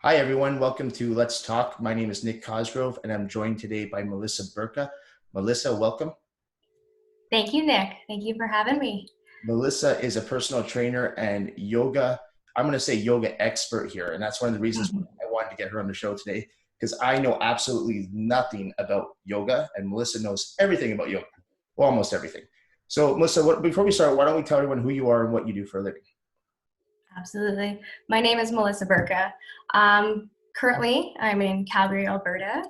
Hi, everyone. Welcome to Let's Talk. My name is Nick Cosgrove, and I'm joined today by Melissa Byrka. Melissa, welcome. Thank you, Nick. Thank you for having me. Melissa is a personal trainer and yoga, I'm going to say yoga expert here. And that's one of the reasons why I wanted to get her on the show today, because I know absolutely nothing about yoga, and Melissa knows everything about yoga, well, almost everything. So, Melissa, before we start, why don't we tell everyone who you are and what you do for a living? Absolutely. My name is Melissa Byrka. Currently, I'm in Calgary, Alberta,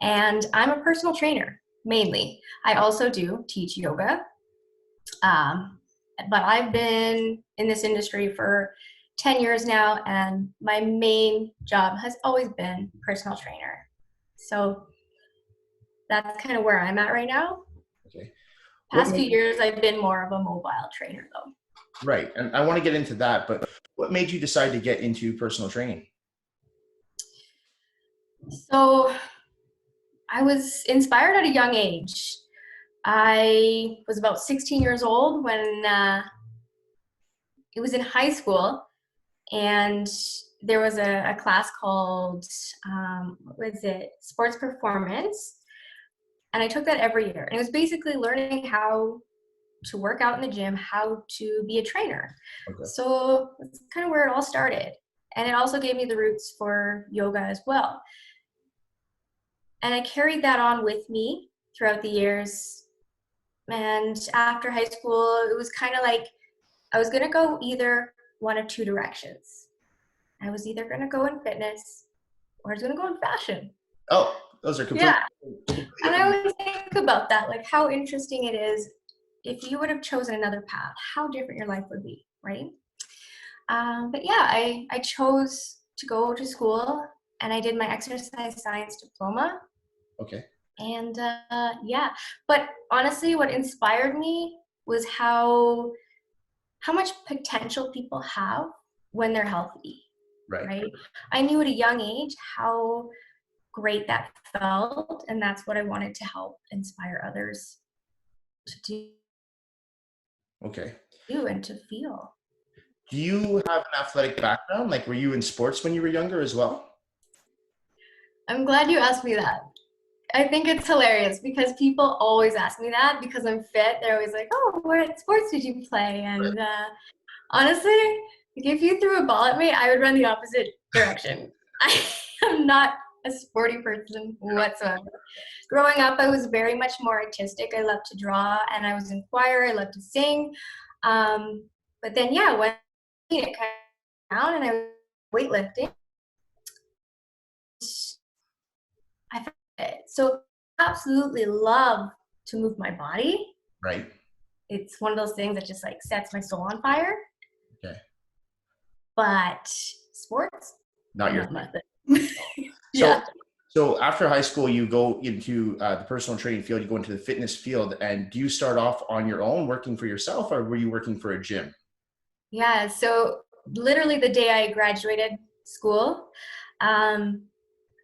and I'm a personal trainer, mainly. I also do teach yoga, um, but I've been in this industry for 10 years now, and my main job has always been personal trainer. So that's kind of where I'm at right now. Okay. What Past few made, years, I've been more of a mobile trainer, though. right. And I want to get into that, but what made you decide to get into personal training? So I was inspired at a young age. I was about 16 years old when it was in high school, and there was a class called, what was it, sports performance. And I took that every year. And it was basically learning how to work out in the gym, how to be a trainer. Okay. So that's kind of where it all started. And it also gave me the roots for yoga as well. And I carried that on with me throughout the years. And after high school, it was kind of like I was going to go either one of two directions. I was either going to go in fitness or I was going to go in fashion. Oh, those are completely, Yeah. completely And I different. always think about that, like how interesting it is if you would have chosen another path, how different your life would be, right? But yeah, I chose to go to school and I did my exercise science diploma. Okay. And yeah, but honestly, what inspired me was how much potential people have when they're healthy, Right. right? I knew at a young age how great that felt, and that's what I wanted to help inspire others to Okay. do and to feel. Do you have an athletic background? Like, were you in sports when you were younger as well? I'm glad you asked me that. I think it's hilarious because people always ask me that because I'm fit. They're always like, "Oh, what sports did you play?" And honestly, like if you threw a ball at me, I would run the opposite direction. I am not a sporty person whatsoever. Growing up, I was very much more artistic. I loved to draw, and I was in choir. I loved to sing. But then, yeah, when it kind of down and I was weightlifting, I found it. So, absolutely love to move my body. Right. It's one of those things that just like sets my soul on fire. Okay. But sports, Not your not thing. my thing. So, Yeah. so after high school, you go into the personal training field. You go into the fitness field, and do you start off on your own, working for yourself, or were you working for a gym? Yeah. So literally the day I graduated school, um,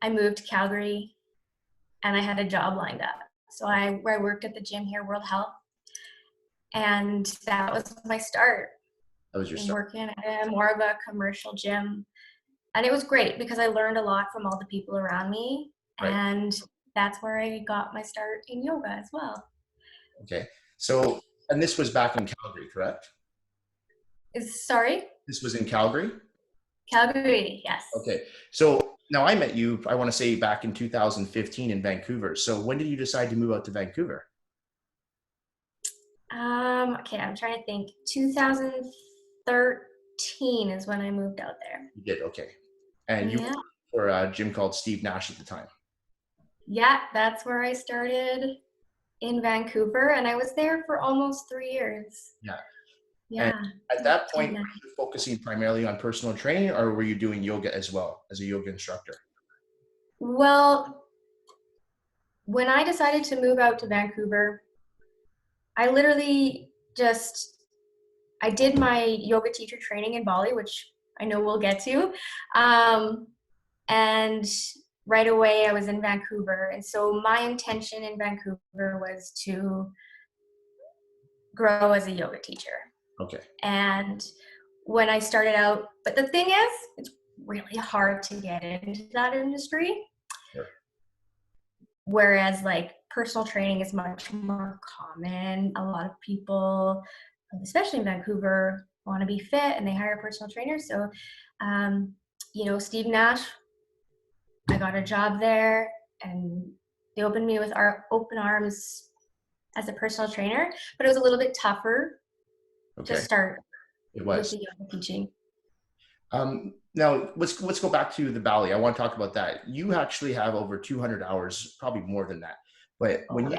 I moved to Calgary and I had a job lined up. So I worked at the gym here, World Health, and that was my start That was your in start. working at more of a commercial gym. And it was great because I learned a lot from all the people around me. Right. And that's where I got my start in yoga as well. Okay. So, and this was back in Calgary, correct? Sorry? This was in Calgary. Calgary, yes. Okay. So now I met you, I want to say back in 2015 in Vancouver. So when did you decide to move out to Vancouver? Okay, I'm trying to think. 2013 is when I moved out there. You did. Okay. And you Yeah. worked for a gym called Steve Nash at the time. Yeah, that's where I started in Vancouver, and I was there for almost 3 years. Yeah. And Yeah. at that point, were Yeah. you focusing primarily on personal training or were you doing yoga as well as a yoga instructor? Well, when I decided to move out to Vancouver, I literally just I did my yoga teacher training in Bali, which I know we'll get to. Um, and right away I was in Vancouver. And so my intention in Vancouver was to grow as a yoga teacher. Okay. And when I started out, but the thing is, it's really hard to get into that industry. Sure. Whereas like personal training is much more common. A lot of people, especially in Vancouver, want to be fit and they hire personal trainers. So, you know, Steve Nash, I got a job there and they opened me with our open arms as a personal trainer, but it was a little bit tougher to start It with was. the yoga teaching. Now let's go back to the Bali. I want to talk about that. You actually have over 200 hours, probably more than that. But when you,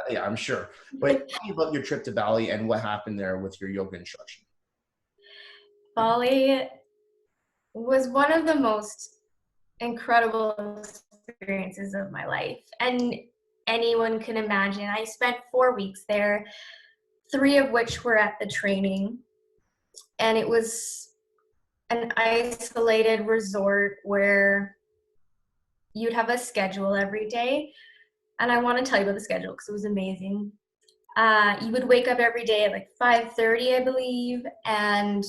yeah, I'm sure. But tell me about your trip to Bali and what happened there with your yoga instruction. Bali was one of the most incredible experiences of my life, and anyone can imagine. I spent 4 weeks there, 3 of which were at the training, and it was an isolated resort where you'd have a schedule every day. And I want to tell you about the schedule because it was amazing. You would wake up every day at like 5:30, I believe, and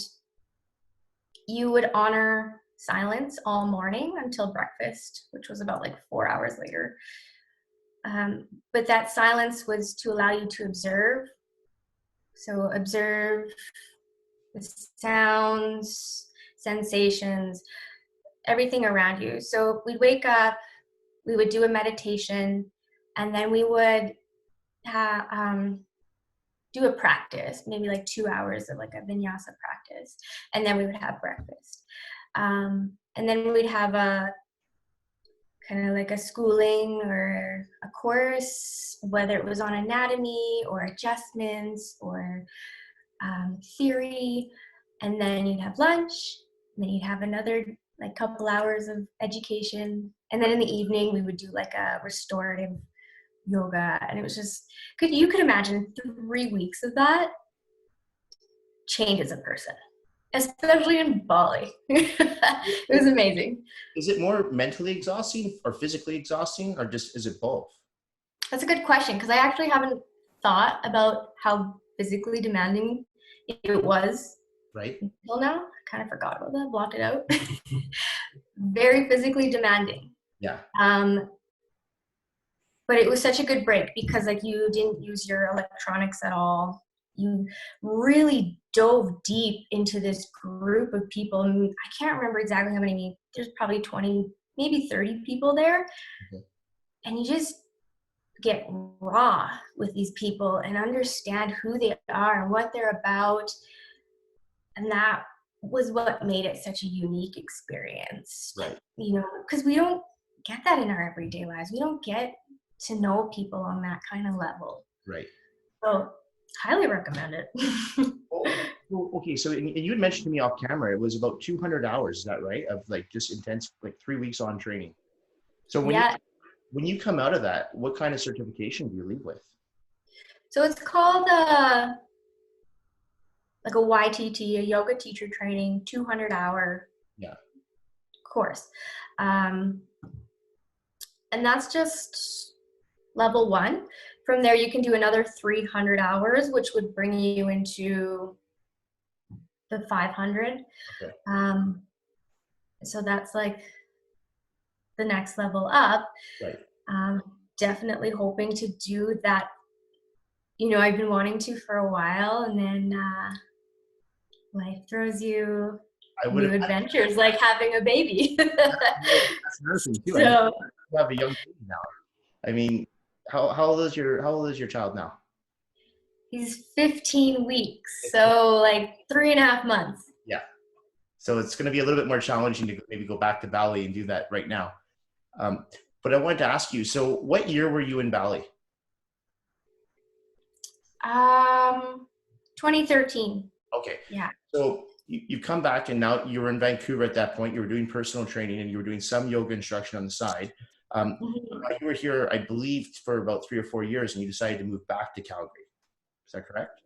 you would honor silence all morning until breakfast, which was about like 4 hours later. But that silence was to allow you to observe. So observe the sounds, sensations, everything around you. So we'd wake up, we would do a meditation, and then we would do a practice, maybe like 2 hours of like a vinyasa practice, and then we would have breakfast. And then we'd have a kind of like a schooling or a course, whether it was on anatomy or adjustments or theory, and then you'd have lunch, and then you'd have another like couple hours of education, and then in the evening we would do like a restorative yoga, and it was just you could imagine 3 weeks of that change as a person, especially in Bali. It was amazing. Is it more mentally exhausting or physically exhausting, or just is it both? That's a good question, because I actually haven't thought about how physically demanding it was Right. until now. I kind of forgot about that, blocked it out. Very physically demanding. Yeah. But it was such a good break because like you didn't use your electronics at all. You really dove deep into this group of people. And I can't remember exactly how many, there's probably 20, maybe 30 people there. Okay. And you just get raw with these people and understand who they are and what they're about. And that was what made it such a unique experience. Right. You know, because we don't get that in our everyday lives. We don't get to know people on that kind of level. Right. So highly recommend it. Okay, so and you had mentioned to me off camera it was about 200 hours, is that right? Of like just intense, like 3 weeks on training. So when you come out of that, what kind of certification do you leave with? So it's called like a YTT, a yoga teacher training, 200-hour course. And that's just level 1. From there, you can do another 300 hours, which would bring you into the 500. Okay. So that's like the next level up. Right. Definitely hoping to do that. You know, I've been wanting to for a while, and then life throws you new adventures, like having a baby. That's another thing too. So, you have a young baby now. I mean, how old is your child now? He's 15 weeks, so like 3.5 months. Yeah. So it's going to be a little bit more challenging to maybe go back to Bali and do that right now. But I wanted to ask you, so what year were you in Bali? 2013. Okay. Yeah. So you've come back and now you were in Vancouver at that point. You were doing personal training and you were doing some yoga instruction on the side. You were here, I believe, for about 3 or 4 years and you decided to move back to Calgary. Is that correct?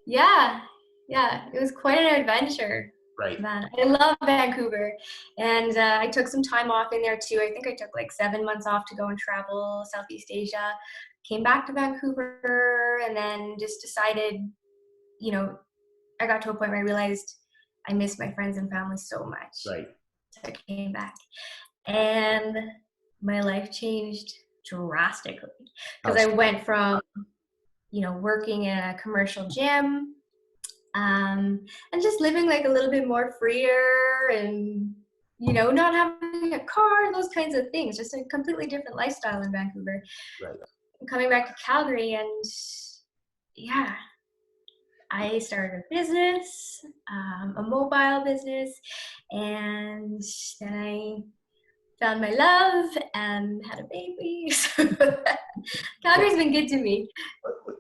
Yeah. It was quite an adventure. Right. Man, I love Vancouver. And I took some time off in there too. I think I took like 7 months off to go and travel Southeast Asia. Came back to Vancouver and then just decided, you know, I got to a point where I realized I miss my friends and family so much. Right. So I came back, and my life changed drastically because I went from, working in a commercial gym, and just living like a little bit more freer and, not having a car, those kinds of things, just a completely different lifestyle in Vancouver. Right. Coming back to Calgary, and yeah, I started a business, a mobile business, and then I found my love and had a baby. So Calgary's been good to me.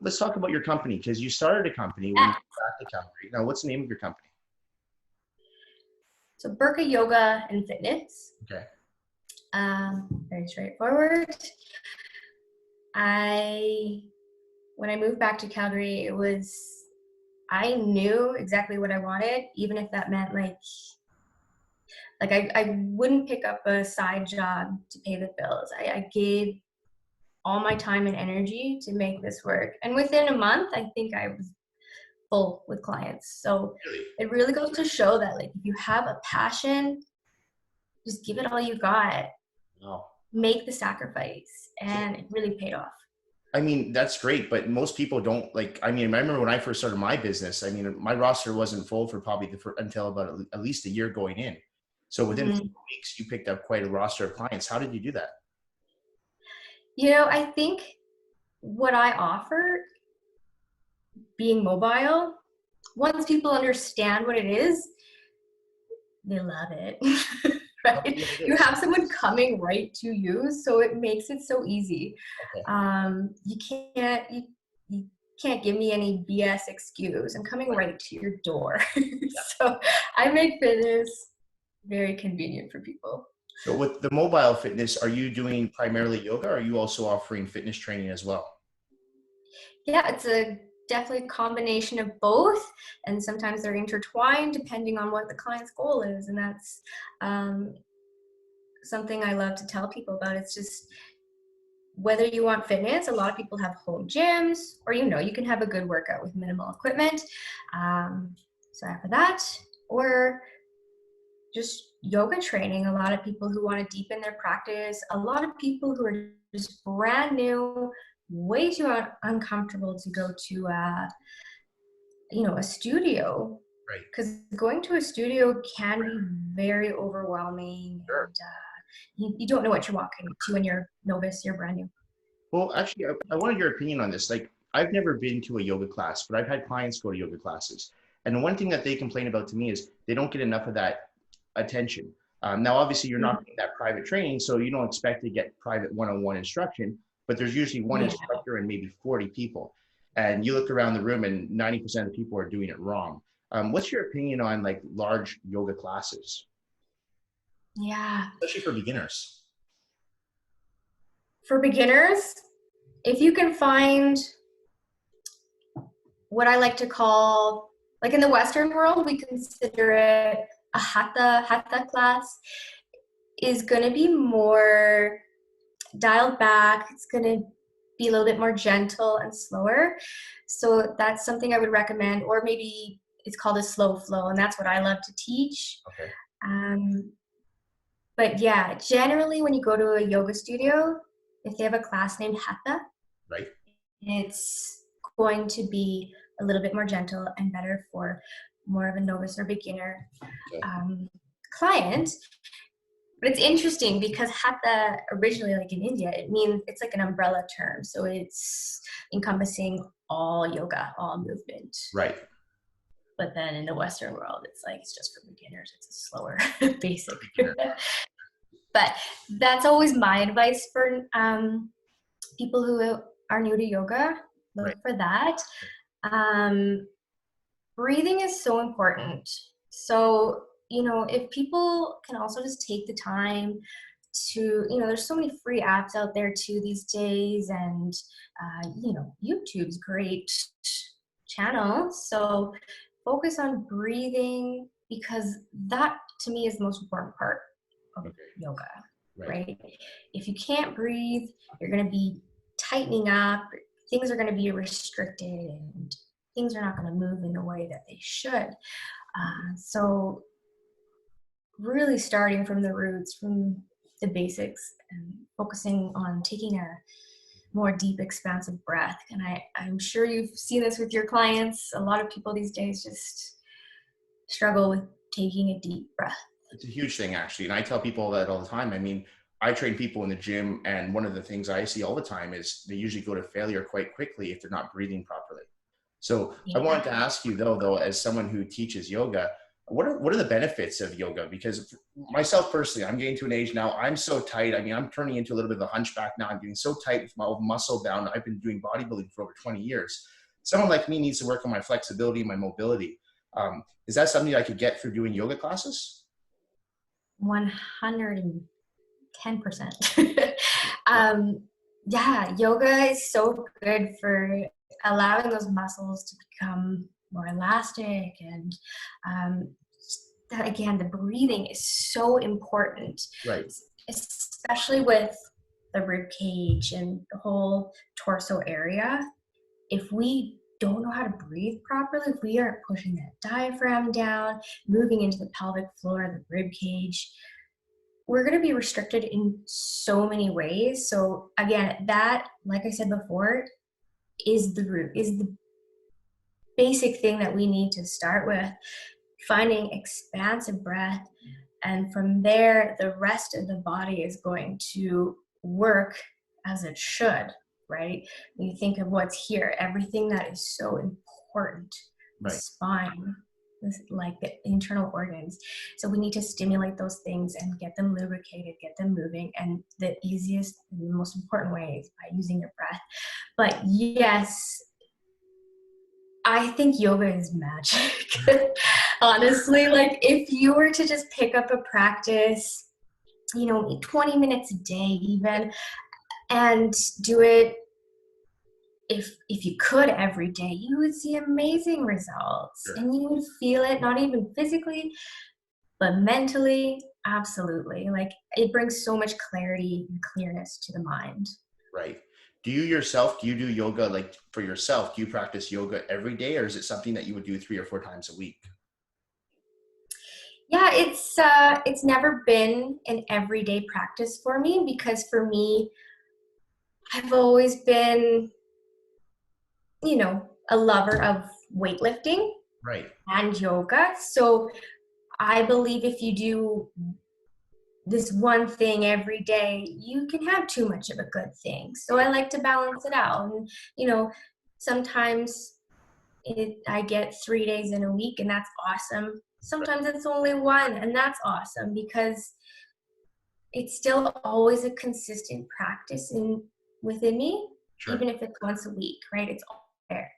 Let's talk about your company, because you started a company when you got back to Calgary. Now, what's the name of your company? So Byrka Yoga and Fitness. Okay. Very straightforward. When I moved back to Calgary, I knew exactly what I wanted, even if that meant I wouldn't pick up a side job to pay the bills. I gave all my time and energy to make this work. And within a month, I think I was full with clients. So it really goes to show that if you have a passion, just give it all you got. Wow. Make the sacrifice. And it really paid off. I mean, that's great, but most people don't I remember when I first started my business, my roster wasn't full for probably until about at least a year going in. So within 4 weeks, you picked up quite a roster of clients. How did you do that? I think what I offer, being mobile, once people understand what it is, they love it. Right? You have someone coming right to you, so it makes it so easy. Okay. You can't give me any BS excuse. I'm coming right to your door. So I make fitness very convenient for people. So with the mobile fitness, are you doing primarily yoga, or are you also offering fitness training as well? Yeah, it's definitely a combination of both, and sometimes they're intertwined depending on what the client's goal is, and that's something I love to tell people about. It's just whether you want fitness, a lot of people have home gyms, or you can have a good workout with minimal equipment. So after that, or just yoga training. A lot of people who want to deepen their practice, a lot of people who are just brand new, way too uncomfortable to go to a studio. Right. Because going to a studio can be very overwhelming. Sure. And you don't know what you're walking into when you're novice, you're brand new. Well, actually, I wanted your opinion on this. I've never been to a yoga class, but I've had clients go to yoga classes. And the one thing that they complain about to me is they don't get enough of that attention. Now, obviously, you're not getting that private training, so you don't expect to get private one-on-one instruction, but there's usually one instructor and maybe 40 people. And you look around the room and 90% of the people are doing it wrong. What's your opinion on large yoga classes? Yeah. Especially for beginners. For beginners, if you can find what I like to call, in the Western world, we consider it a hatha class, is going to be more dialed back. It's going to be a little bit more gentle and slower. So that's something I would recommend, or maybe it's called a slow flow, and that's what I love to teach. Okay. But yeah, generally when you go to a yoga studio, if they have a class named hatha, right, it's going to be a little bit more gentle and better for more of a novice or beginner client. But it's interesting because hatha originally, in India, it's like an umbrella term. So it's encompassing all yoga, all movement. Right. But then in the Western world, it's just for beginners. It's a slower, basic. But that's always my advice for people who are new to yoga. Look for that. Breathing is so important. So, if people can also just take the time to, there's so many free apps out there too these days, and, YouTube's great channel. So focus on breathing, because that to me is the most important part of yoga, right? If you can't breathe, you're going to be tightening up, things are going to be restricted, and things are not going to move in the way that they should. So really starting from the roots, from the basics, and focusing on taking a more deep, expansive breath. And I'm sure you've seen this with your clients. A lot of people these days just struggle with taking a deep breath. It's a huge thing, actually. And I tell people that all the time. I mean, I train people in the gym, and one of the things I see all the time is they usually go to failure quite quickly if they're not breathing properly. So I wanted to ask you though, as someone who teaches yoga, what are the benefits of yoga? Because myself personally, I'm getting to an age now, I'm so tight. I mean, I'm turning into a little bit of a hunchback now. I'm getting so tight with my muscle bound. I've been doing bodybuilding for over 20 years. Someone like me needs to work on my flexibility, my mobility. Is that something I could get through doing yoga classes? 110%. Yeah, yoga is so good for allowing those muscles to become more elastic, and that, again, the breathing is so important, Right. especially with the rib cage and the whole torso area. If we don't know how to breathe properly, if we aren't pushing that diaphragm down, moving into the pelvic floor, the rib cage, we're going to be restricted in so many ways. So again, that, like I said before, is the root, is the basic thing that we need to start with, finding expansive breath. And from there, the rest of the body is going to work as it should, right? When you think of what's here, everything that is so important, the Right. spine, like the internal organs. So we need to stimulate those things and get them lubricated, get them moving. And the easiest and the most important way is by using your breath. But yes, I think yoga is magic. Honestly, like if you were to just pick up a practice, 20 minutes a day even, and do it, if you could every day, you would see amazing results. Sure. And you would feel it, not even physically, but mentally. Absolutely. Like it brings so much clarity and clearness to the mind. Right. Do you do yoga like for yourself? Do you practice yoga every day, or is it something that you would do 3 or 4 times a week? Yeah, it's never been an everyday practice for me, because for me, I've always been, a lover of weightlifting Right. and yoga. So I believe if you do this one thing every day, you can have too much of a good thing. So I like to balance it out. And, sometimes I get 3 days in a week, and that's awesome. Sometimes it's only one, and that's awesome, because it's still always a consistent practice within me, Sure. even if it's once a week, right? It's all there.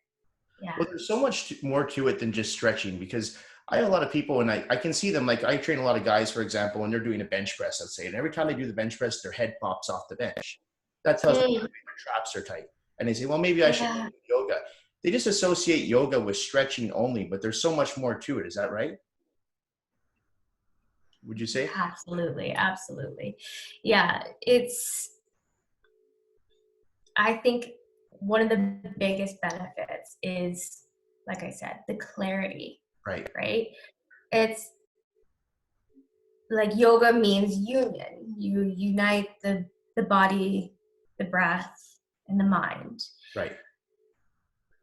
Yeah. Well, there's so much more to it than just stretching, because I have a lot of people, and I can see them, like I train a lot of guys, for example, and they're doing a bench press, let's say, and every time they do the bench press, their head pops off the bench. That tells me Mm, their traps are tight. And they say, well, maybe I should yeah, do yoga. They just associate yoga with stretching only, but there's so much more to it. Is that right? Would you say? absolutely. Absolutely. Yeah. I think one of the biggest benefits is, like I said, the clarity, Right. right? It's like yoga means union. You unite the body, the breath, and the mind. Right.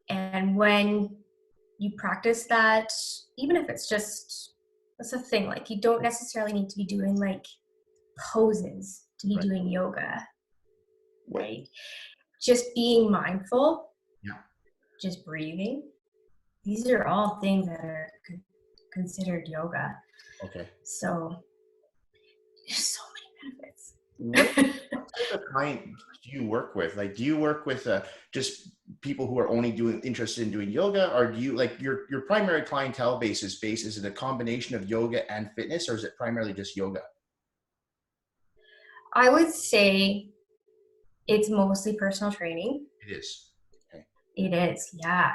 And when you practice that, even if it's just, that's a thing, like you don't necessarily need to be doing like poses to be Right. doing yoga, What? right? Just being mindful, Yeah. just breathing. These are all things that are considered yoga. Okay. So there's so What many benefits. type of client do you work with? Like, do you work with just people who are only interested in doing yoga, or do you like your primary clientele base is it a combination of yoga and fitness, or is it primarily just yoga? I would say it's mostly personal training. It is. Okay. It is, yeah.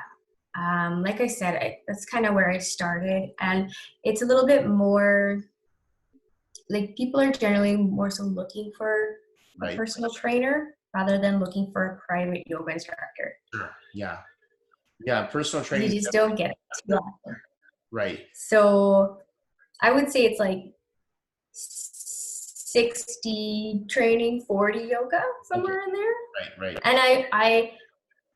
Like I said, that's kind of where I started, and it's a little bit more like people are generally more so looking for a Right. personal trainer rather than looking for a private yoga instructor. Sure. Yeah. Yeah. Personal You training. just don't get it too often. Right. So I would say it's like 60 training, 40 yoga, somewhere in there. Right. And I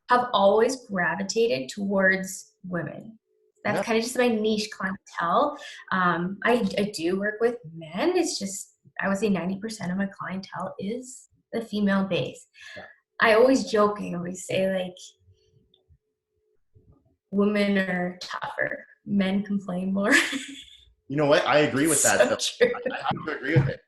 have always gravitated towards women. That's kind of just my niche clientele. I do work with men. It's just, I would say 90% of my clientele is the female base. Yeah. I always say like, women are tougher. Men complain more. You know what? I agree with that. So true. I have to agree with it.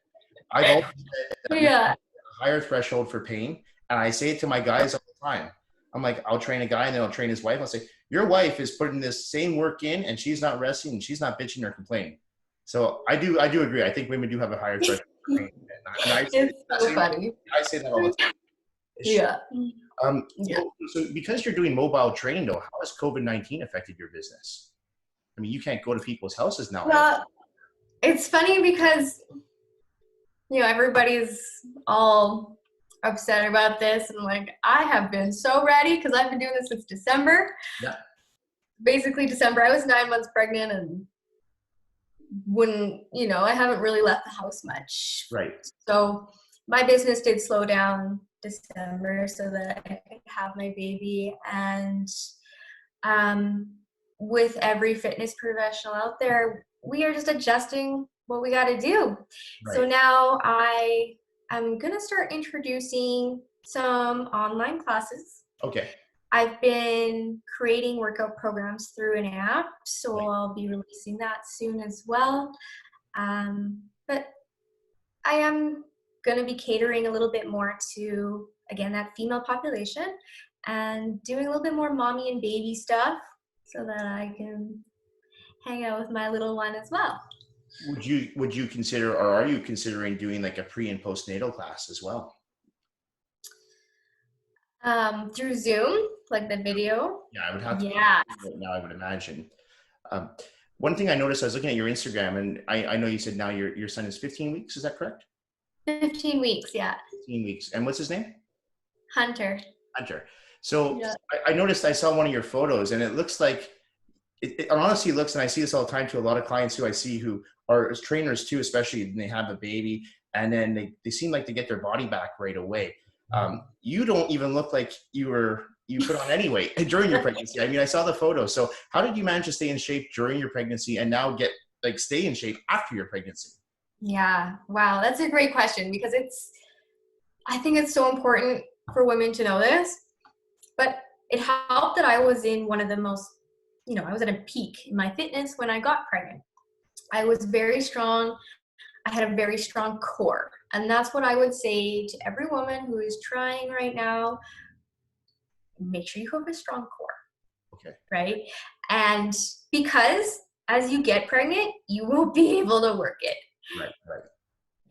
I've always said that we have a higher threshold for pain. And I say it to my guys all the time. I'm like, I'll train a guy and then I'll train his wife. I'll say, your wife is putting this same work in and she's not resting and she's not bitching or complaining. So I do agree. I think women do have a higher threshold for pain. And it's so funny. I say that all the time. Yeah. So because you're doing mobile training though, how has COVID-19 affected your business? I mean, you can't go to people's houses now. Well, it's funny because, everybody's all upset about this. And like, I have been so ready because I've been doing this since December. Yeah. Basically December. I was 9 months pregnant and I haven't really left the house much. Right. So my business did slow down December so that I could have my baby. And with every fitness professional out there, we are just adjusting what we got to do. Right. So now I'm going to start introducing some online classes. Okay. I've been creating workout programs through an app, so I'll be releasing that soon as well. But I am going to be catering a little bit more to, again, that female population and doing a little bit more mommy and baby stuff so that I can hang out with my little one as well. Would you consider, or are you considering doing like a pre and postnatal class as well? Through Zoom, like the video? Yeah, I would have to. Yeah. Right now, I would imagine. One thing I noticed, I was looking at your Instagram, and I know you said now your son is 15 weeks. Is that correct? 15 weeks, yeah. 15 weeks. And what's his name? Hunter. So yeah. I noticed, I saw one of your photos, and it looks like, it honestly looks, and I see this all the time to a lot of clients who I see who are trainers too, especially when they have a baby, and then they seem like they get their body back right away. You don't even look like you put on any weight during your pregnancy. I mean, I saw the photo. So how did you manage to stay in shape during your pregnancy and now stay in shape after your pregnancy? Yeah. Wow. That's a great question because I think it's so important for women to know this, but it helped that I was in one of the most, I was at a peak in my fitness when I got pregnant. I was very strong. I had a very strong core. And that's what I would say to every woman who is trying right now. Make sure you have a strong core. Okay. Right? And because as you get pregnant, you won't be able to work it. Right.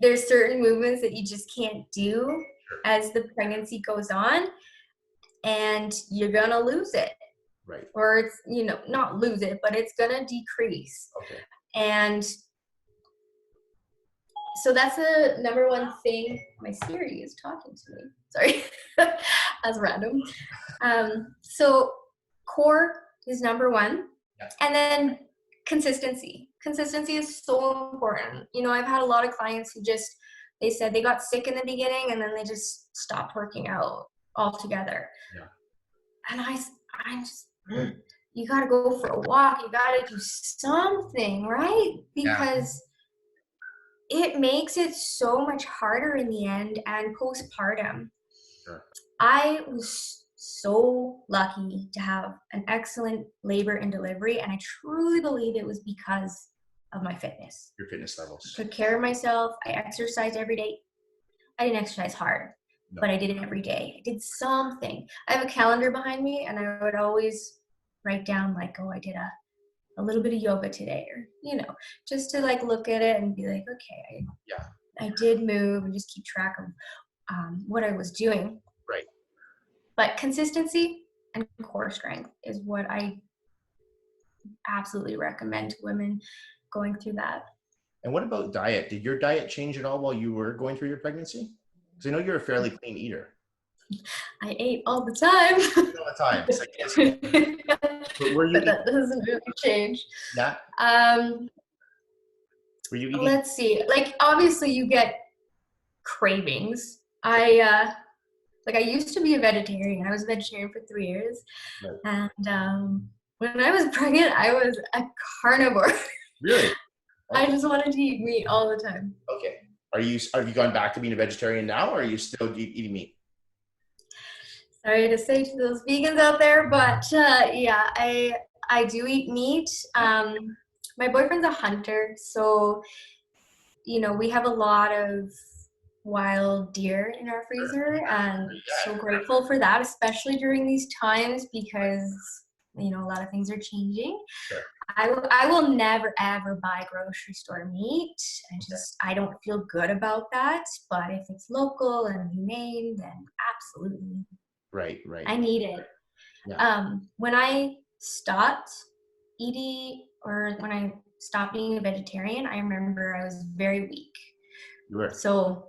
There's certain movements that you just can't do as the pregnancy goes on, and you're going to lose it. Right. Or it's, not lose it, but it's going to decrease. Okay. And so that's the number one thing. My Siri is talking to me. Sorry. That's random. So core is number one. Yeah. And then consistency. Consistency is so important. I've had a lot of clients who they said they got sick in the beginning and then they just stopped working out altogether. Yeah. And I'm just, you got to go for a walk. You got to do something, right? Because it makes it so much harder in the end and postpartum. Sure. I was so lucky to have an excellent labor and delivery, and I truly believe it was because of my fitness. Your fitness levels. I took care of myself. I exercised every day. I didn't exercise hard, but I did it every day. I did something. I have a calendar behind me, and I would always write down I did a little bit of yoga today, or, just to look at it and be like, okay, I did move, and just keep track of what I was doing. Right. But consistency and core strength is what I absolutely recommend to women going through that. And what about diet? Did your diet change at all while you were going through your pregnancy? Because I know you're a fairly clean eater. I ate all the time. All the time. But that doesn't really change. Yeah. Were you eating? Let's see. Obviously you get cravings. I used to be a vegetarian. I was a vegetarian for 3 years. Right. And when I was pregnant, I was a carnivore. Really? I Okay. just wanted to eat meat all the time. Okay. Have you gone back to being a vegetarian now, or are you still eating meat? Sorry to say to those vegans out there, but yeah, I do eat meat. My boyfriend's a hunter, so we have a lot of wild deer in our freezer, and so grateful for that, especially during these times because a lot of things are changing. Sure. I will never ever buy grocery store meat. I don't feel good about that. But if it's local and humane, then absolutely. Right. I need it. Yeah. When I stopped eating, or when I stopped being a vegetarian, I remember I was very weak. You were. So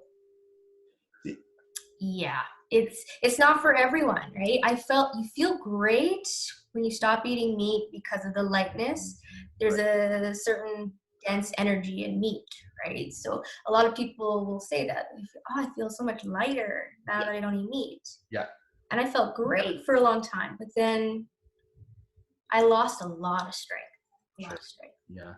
yeah, it's not for everyone, right? You feel great when you stop eating meat because of the lightness. There's a certain dense energy in meat, right? So a lot of people will say that, I feel so much lighter now that I don't eat meat. Yeah. And I felt great for a long time, but then I lost a lot of strength. Yeah.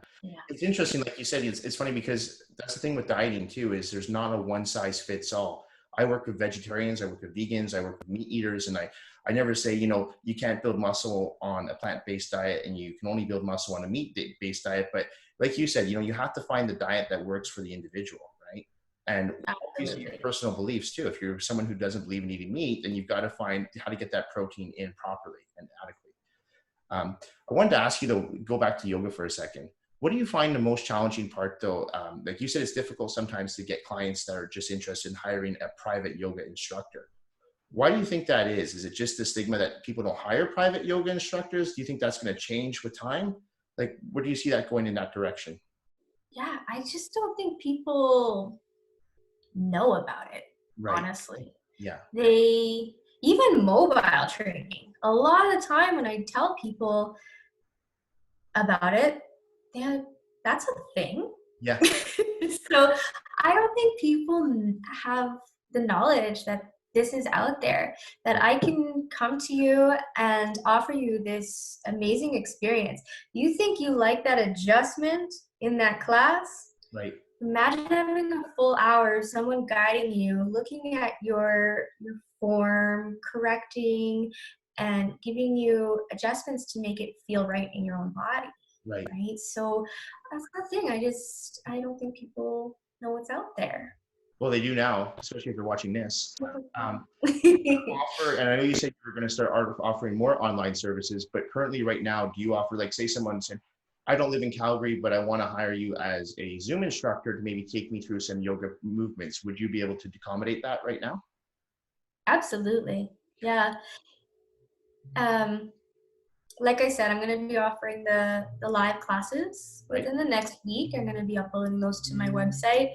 It's interesting, like you said, it's funny because that's the thing with dieting too, is there's not a one size fits all. I work with vegetarians, I work with vegans, I work with meat eaters, and I never say, you can't build muscle on a plant-based diet and you can only build muscle on a meat-based diet. But like you said, you have to find the diet that works for the individual, right? And obviously your personal beliefs too. If you're someone who doesn't believe in eating meat, then you've got to find how to get that protein in properly and adequately. I wanted to ask you, though, go back to yoga for a second. What do you find the most challenging part, though? Like you said, it's difficult sometimes to get clients that are just interested in hiring a private yoga instructor. Why do you think that is? Is it just the stigma that people don't hire private yoga instructors? Do you think that's going to change with time? Like, where do you see that going in that direction? Yeah, I just don't think people know about it, honestly. Yeah. Even mobile training, a lot of the time when I tell people about it, that's a thing. Yeah. So I don't think people have the knowledge that this is out there, that I can come to you and offer you this amazing experience. You think you like that adjustment in that class? Right. Imagine having a full hour, someone guiding you, looking at your form, correcting, and giving you adjustments to make it feel right in your own body. Right. So that's the thing. I don't think people know what's out there. Well, they do now, especially if they're watching this. And I know you said you're going to start offering more online services, but currently right now, do you offer, like, say someone said, I don't live in Calgary, but I want to hire you as a Zoom instructor to maybe take me through some yoga movements. Would you be able to accommodate that right now? Absolutely. Yeah. Like I said, I'm going to be offering the live classes within the next week. I'm going to be uploading those to my website.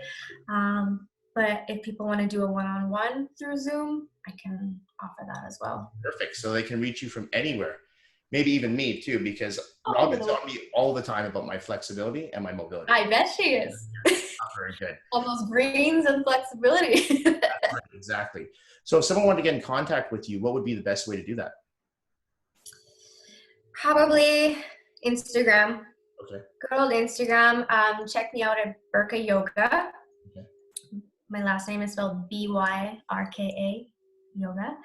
But if people want to do a one-on-one through Zoom, I can offer that as well. Perfect. So they can reach you from anywhere. Maybe even me too, because Robin's on me all the time about my flexibility and my mobility. I bet she is. Very good. All those greens and flexibility. Right, exactly. So if someone wanted to get in contact with you, what would be the best way to do that? Probably Instagram. Okay. Good old Instagram. Check me out at Byrka Yoga. Okay. My last name is spelled Byrka Yoga.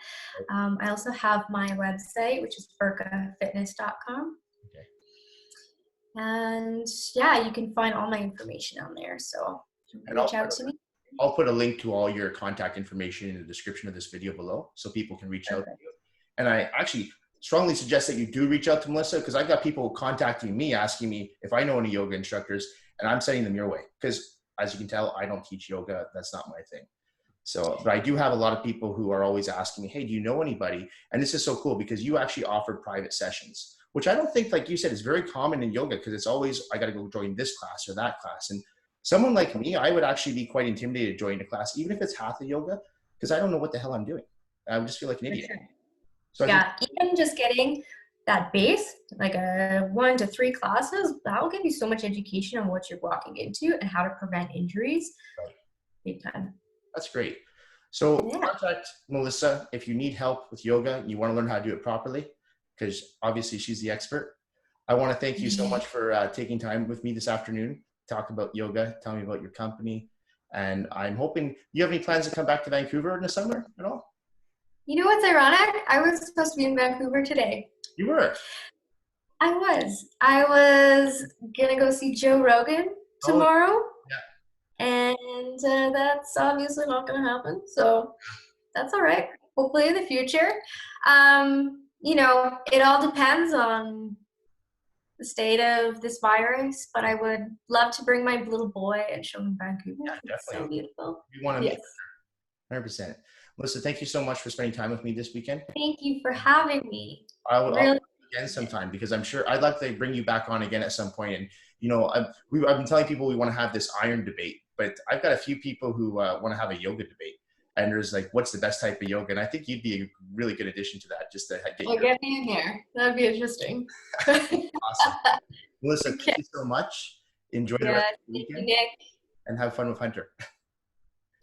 I also have my website, which is byrkafitness.com. Okay. And yeah, you can find all my information on there. So reach out to me. I'll put a link to all your contact information in the description of this video below so people can reach out to you. And I actually strongly suggest that you do reach out to Melissa, because I've got people contacting me asking me if I know any yoga instructors, and I'm sending them your way. Because as you can tell, I don't teach yoga. That's not my thing. So, but I do have a lot of people who are always asking me, hey, do you know anybody? And this is so cool because you actually offered private sessions, which I don't think, like you said, is very common in yoga, because it's always, I got to go join this class or that class. And someone like me, I would actually be quite intimidated joining a class, even if it's hatha yoga, because I don't know what the hell I'm doing. I would just feel like an idiot. So yeah, even just getting that base, like 1 to 3 classes, that will give you so much education on what you're walking into and how to prevent injuries. Big time. That's great. So Yeah. contact Melissa if you need help with yoga and you want to learn how to do it properly, because obviously she's the expert. I want to thank you so much for taking time with me this afternoon, talk about yoga, tell me about your company. And I'm hoping, you have any plans to come back to Vancouver in the summer at all? You know what's ironic? I was supposed to be in Vancouver today. You were? I was. I was gonna go see Joe Rogan Oh, tomorrow, yeah. and that's obviously not gonna happen. So that's all right. Hopefully in the future. You know, it all depends on the state of this virus, but I would love to bring my little boy and show him Vancouver. Yeah, It's so definitely. beautiful. We want to meet. Yes. 100%. Melissa, thank you so much for spending time with me this weekend. Thank you for having me. I'll Really again sometime, because I'm sure I'd like to bring you back on again at some point. And you know, I've been telling people we want to have this iron debate, but I've got a few people who want to have a yoga debate. And there's like, what's the best type of yoga? And I think you'd be a really good addition to that, just to get well, get me in there. That'd be interesting. awesome. Melissa, Okay. thank you so much. Enjoy the Yeah, rest of the thank you, weekend Nick. and have fun with Hunter.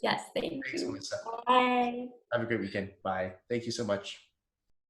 Yes, thank Thanks, you. Melissa. Bye. Have a great weekend. Bye. Thank you so much.